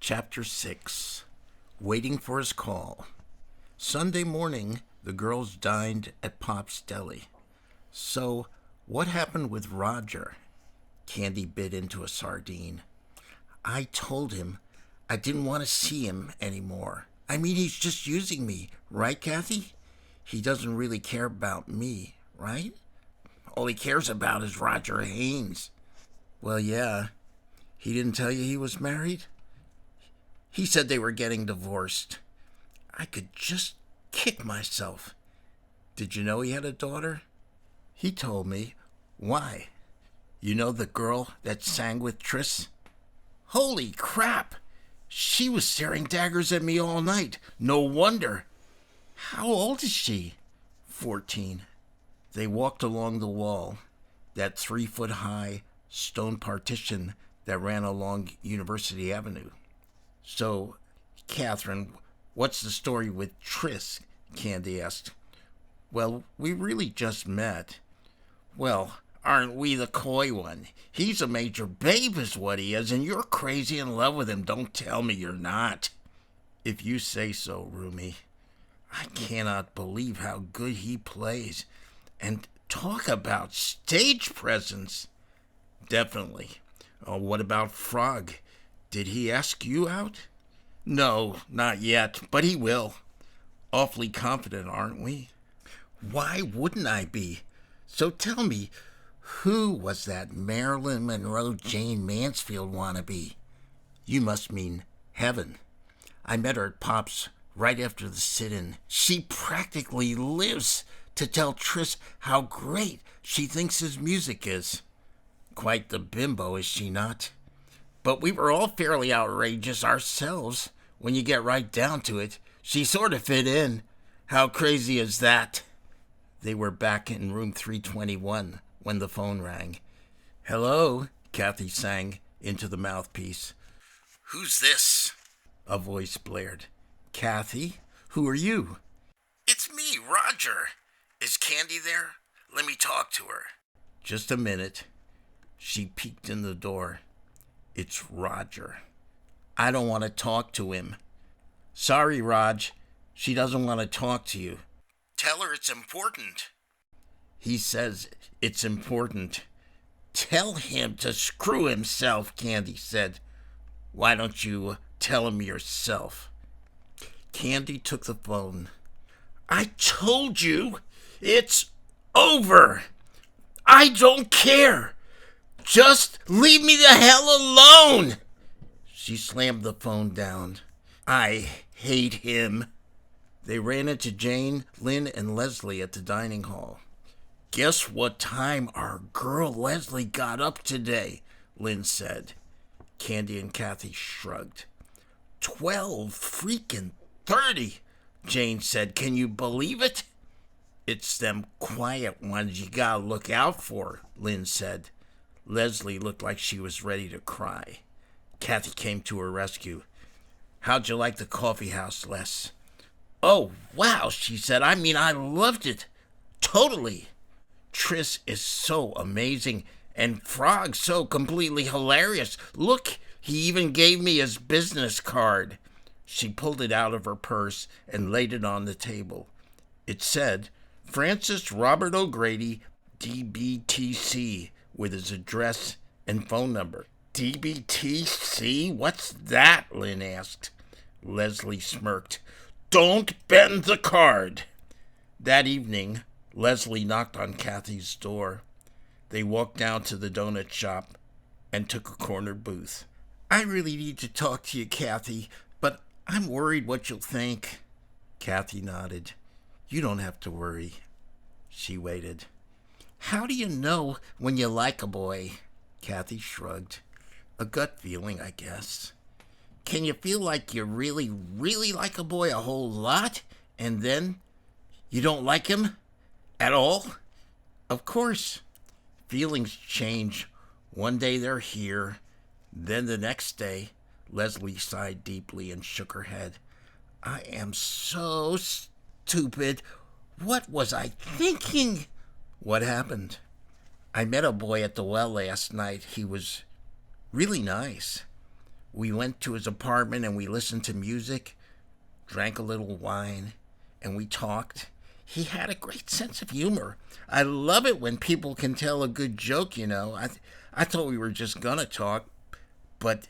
Chapter 6. Waiting for his call. Sunday morning, the girls dined at Pop's Deli. So, what happened with Roger? Candy bit into a sardine. I told him I didn't want to see him anymore. I mean, he's just using me, right, Cathy? He doesn't really care about me, right? All he cares about is Roger Haynes. Well, yeah. He didn't tell you he was married? He said they were getting divorced. I could just kick myself. Did you know he had a daughter? He told me. Why? You know the girl that sang with Tris? Holy crap! She was staring daggers at me all night. No wonder. How old is she? 14. They walked along the wall, that 3-foot-high stone partition that ran along University Avenue. So, Catherine, what's the story with Tris? Candy asked. Well, we really just met. Well, aren't we the coy one? He's a major babe is what he is, and you're crazy in love with him. Don't tell me you're not. If you say so, Rumi. I cannot believe how good he plays. And talk about stage presence. Definitely. Oh, what about Frog? Did he ask you out? No, not yet, but he will. Awfully confident, aren't we? Why wouldn't I be? So tell me, who was that Marilyn Monroe Jane Mansfield wannabe? You must mean Heaven. I met her at Pop's right after the sit-in. She practically lives to tell Tris how great she thinks his music is. Quite the bimbo, is she not? But we were all fairly outrageous ourselves. When you get right down to it, she sort of fit in. How crazy is that? They were back in room 321 when the phone rang. Hello, Cathy sang into the mouthpiece. Who's this? A voice blared. Cathy, who are you? It's me, Roger. Is Candy there? Let me talk to her. Just a minute. She peeked in the door. It's Roger. I don't want to talk to him. Sorry, Raj. She doesn't want to talk to you. Tell her it's important. He says it's important. Tell him to screw himself, Candy said. Why don't you tell him yourself? Candy took the phone. I told you, it's over. I don't care. Just leave me the hell alone! She slammed the phone down. I hate him. They ran into Jane, Lynn, and Leslie at the dining hall. Guess what time our girl Leslie got up today, Lynn said. Candy and Cathy shrugged. 12:30, Jane said. Can you believe it? It's them quiet ones you gotta look out for, Lynn said. Leslie looked like she was ready to cry. Cathy came to her rescue. How'd you like the coffee house, Les? Oh, wow, she said. I mean, I loved it. Totally. Tris is so amazing, and Frog so completely hilarious. Look, he even gave me his business card. She pulled it out of her purse and laid it on the table. It said, Francis Robert O'Grady, DBTC, with his address and phone number. DBTC? What's that? Lynn asked. Leslie smirked. Don't bend the card. That evening, Leslie knocked on Cathy's door. They walked down to the donut shop and took a corner booth. I really need to talk to you, Cathy, but I'm worried what you'll think. Cathy nodded. You don't have to worry. She waited. How do you know when you like a boy? Cathy shrugged. A gut feeling, I guess. Can you feel like you really, really like a boy a whole lot, and then you don't like him at all? Of course. Feelings change. One day they're here, then the next day. Leslie sighed deeply and shook her head. I am so stupid. What was I thinking? What happened? I met a boy at the well last night. He was really nice. We went to his apartment and we listened to music, drank a little wine, and we talked. He had a great sense of humor. I love it when people can tell a good joke, you know. I thought we were just gonna talk, but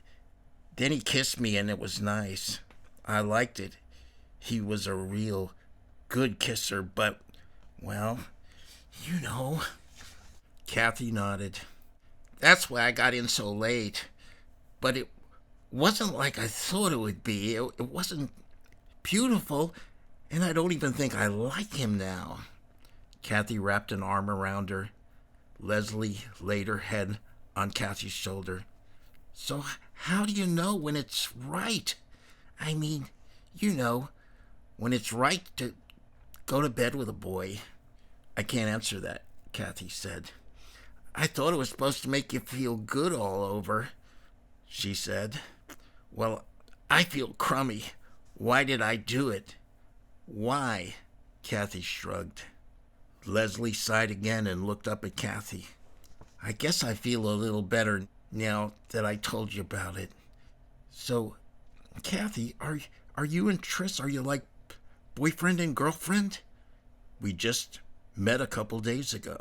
then he kissed me and it was nice. I liked it. He was a real good kisser, but, well, you know. Cathy nodded. That's why I got in so late. But it wasn't like I thought it would be. It wasn't beautiful, and I don't even think I like him now. Cathy wrapped an arm around her. Leslie laid her head on Cathy's shoulder. So how do you know when it's right? I mean, you know, when it's right to go to bed with a boy. I can't answer that, Cathy said. I thought it was supposed to make you feel good all over, she said. Well, I feel crummy. Why did I do it? Why? Cathy shrugged. Leslie sighed again and looked up at Cathy. I guess I feel a little better now that I told you about it. So, Cathy, are you and Tris, are you like boyfriend and girlfriend? We just met a couple days ago.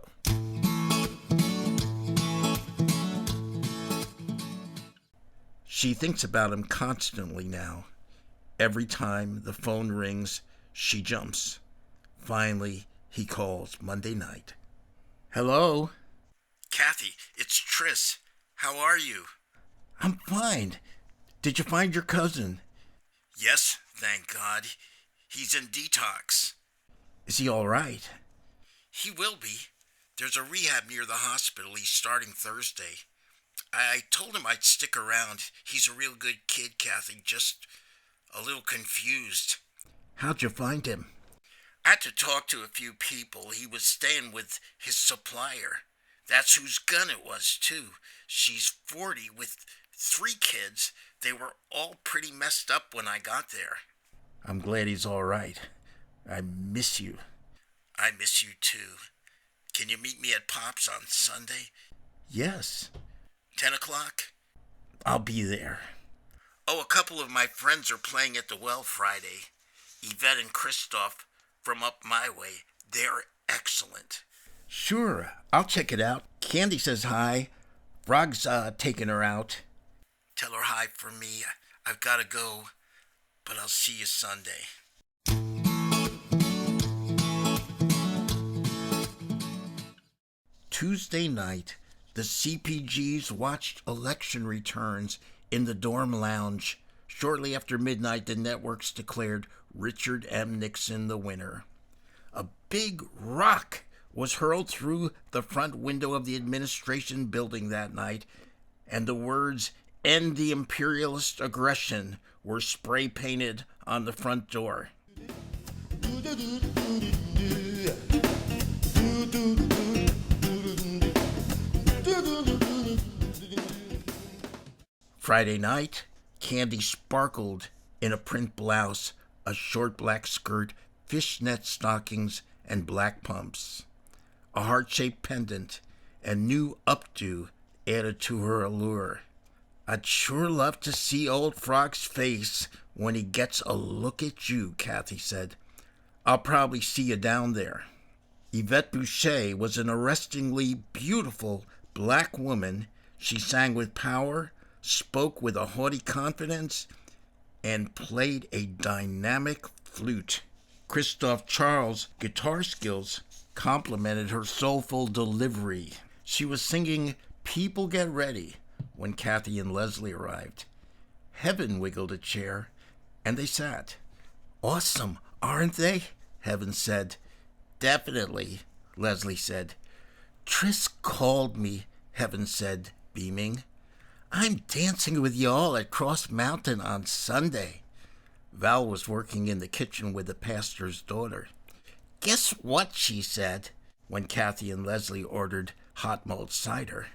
She thinks about him constantly now. Every time the phone rings, she jumps. Finally, he calls Monday night. Hello? Cathy, it's Tris. How are you? I'm fine. Did you find your cousin? Yes, thank God. He's in detox. Is he all right? He will be. There's a rehab near the hospital. He's starting Thursday. I told him I'd stick around. He's a real good kid, Cathy, just a little confused. How'd you find him? I had to talk to a few people. He was staying with his supplier. That's whose gun it was, too. She's 40 with 3 kids. They were all pretty messed up when I got there. I'm glad he's all right. I miss you. I miss you, too. Can you meet me at Pop's on Sunday? Yes. 10 o'clock? I'll be there. Oh, a couple of my friends are playing at the Well Friday. Yvette and Christoph from up my way. They're excellent. Sure, I'll check it out. Candy says hi. Frog's taking her out. Tell her hi for me. I've got to go, but I'll see you Sunday. Tuesday night, the CPGs watched election returns in the dorm lounge. Shortly after midnight, the networks declared Richard M. Nixon the winner. A big rock was hurled through the front window of the administration building that night, and the words, "End the imperialist aggression," were spray painted on the front door. Friday night, Candy sparkled in a print blouse, a short black skirt, fishnet stockings, and black pumps. A heart-shaped pendant and new updo added to her allure. I'd sure love to see old Frog's face when he gets a look at you, Cathy said. I'll probably see you down there. Yvette Boucher was an arrestingly beautiful black woman. She sang with power, spoke with a haughty confidence, and played a dynamic flute. Christoph Charles' guitar skills complemented her soulful delivery. She was singing "People Get Ready" when Cathy and Leslie arrived. Heaven wiggled a chair, and they sat. Awesome, aren't they? Heaven said. Definitely, Leslie said. Tris called me, Heaven said, beaming. I'm dancing with y'all at Cross Mountain on Sunday. Val was working in the kitchen with the pastor's daughter. Guess what, she said, when Cathy and Leslie ordered hot mulled cider.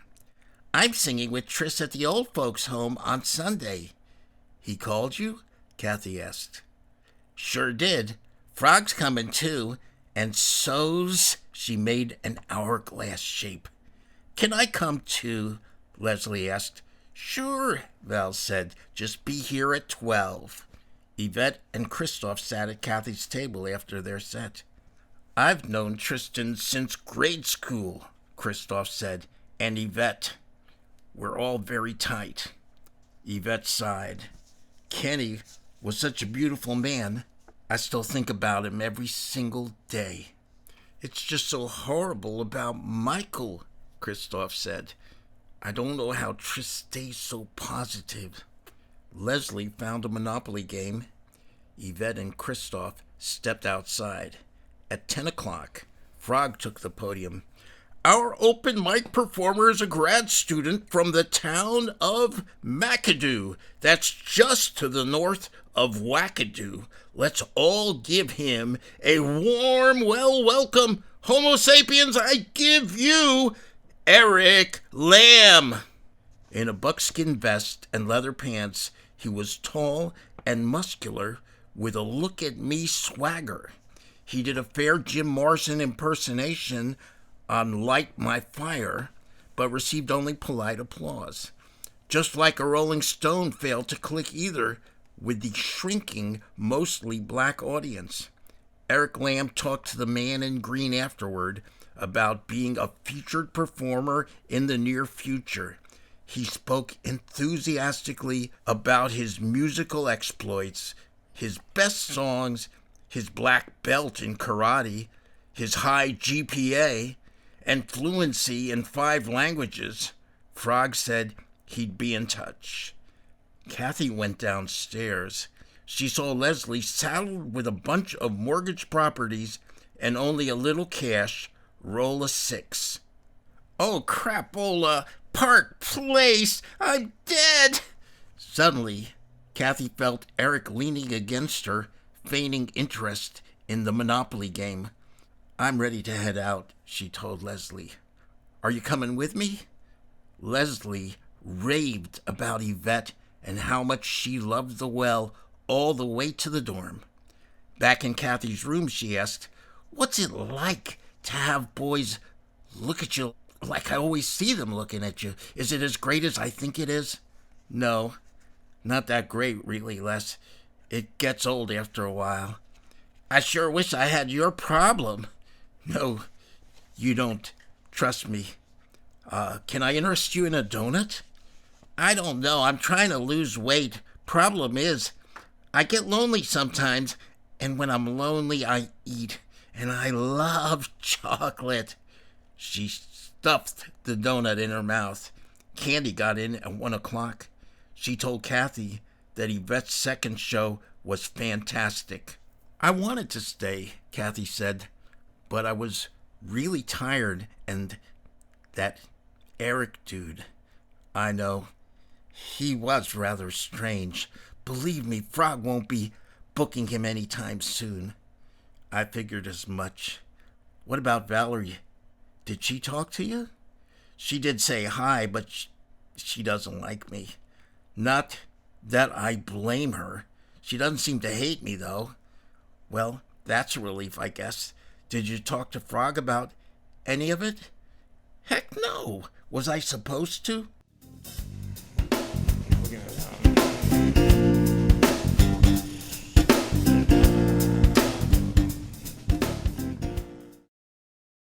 I'm singing with Tris at the old folks' home on Sunday. He called you? Cathy asked. Sure did. Frog's coming too, and so's, she made an hourglass shape. Can I come too? Leslie asked. Sure, Val said. Just be here at 12. Yvette and Christoph sat at Cathy's table after their set. I've known Tristan since grade school, Christoph said, and Yvette. We're all very tight. Yvette sighed. Kenny was such a beautiful man. I still think about him every single day. It's just so horrible about Michael, Christoph said. I don't know how Tris stays so positive. Leslie found a Monopoly game. Yvette and Christoph stepped outside. At 10 o'clock, Frog took the podium. Our open mic performer is a grad student from the town of McAdoo. That's just to the north of Wackadoo. Let's all give him a warm, welcome. Homo sapiens, I give you Eric Lamb. In a buckskin vest and leather pants, he was tall and muscular with a look-at-me swagger. He did a fair Jim Morrison impersonation on Light My Fire, but received only polite applause. Just like a Rolling Stone failed to click either with the shrinking, mostly black audience. Eric Lamb talked to the man in green afterward about being a featured performer in the near future. He spoke enthusiastically about his musical exploits, his best songs, his black belt in karate, his high GPA, and fluency in 5 languages. Frog said he'd be in touch. Cathy went downstairs. She saw Leslie saddled with a bunch of mortgage properties and only a little cash, roll a 6. Oh, crapola, Park Place, I'm dead! Suddenly, Cathy felt Eric leaning against her, feigning interest in the Monopoly game. I'm ready to head out, she told Leslie. Are you coming with me? Leslie raved about Yvette and how much she loved the well all the way to the dorm. Back in Cathy's room, she asked, What's it like to have boys look at you like I always see them looking at you? Is it as great as I think it is? No, not that great, really, Les. It gets old after a while. I sure wish I had your problem. No, you don't. Trust me. Can I interest you in a donut? I don't know. I'm trying to lose weight. Problem is, I get lonely sometimes, and when I'm lonely, I eat. And I love chocolate. She stuffed the donut in her mouth. Candy got in at 1 o'clock. She told Cathy that Yvette's second show was fantastic. I wanted to stay, Cathy said, but I was really tired, and that Eric dude, I know, he was rather strange. Believe me, Frog won't be booking him anytime soon. I figured as much. What about Valerie? Did she talk to you? She did say hi, but she doesn't like me. Not that I blame her. She doesn't seem to hate me, though. Well, that's a relief, I guess. Did you talk to Frog about any of it? Heck no. Was I supposed to?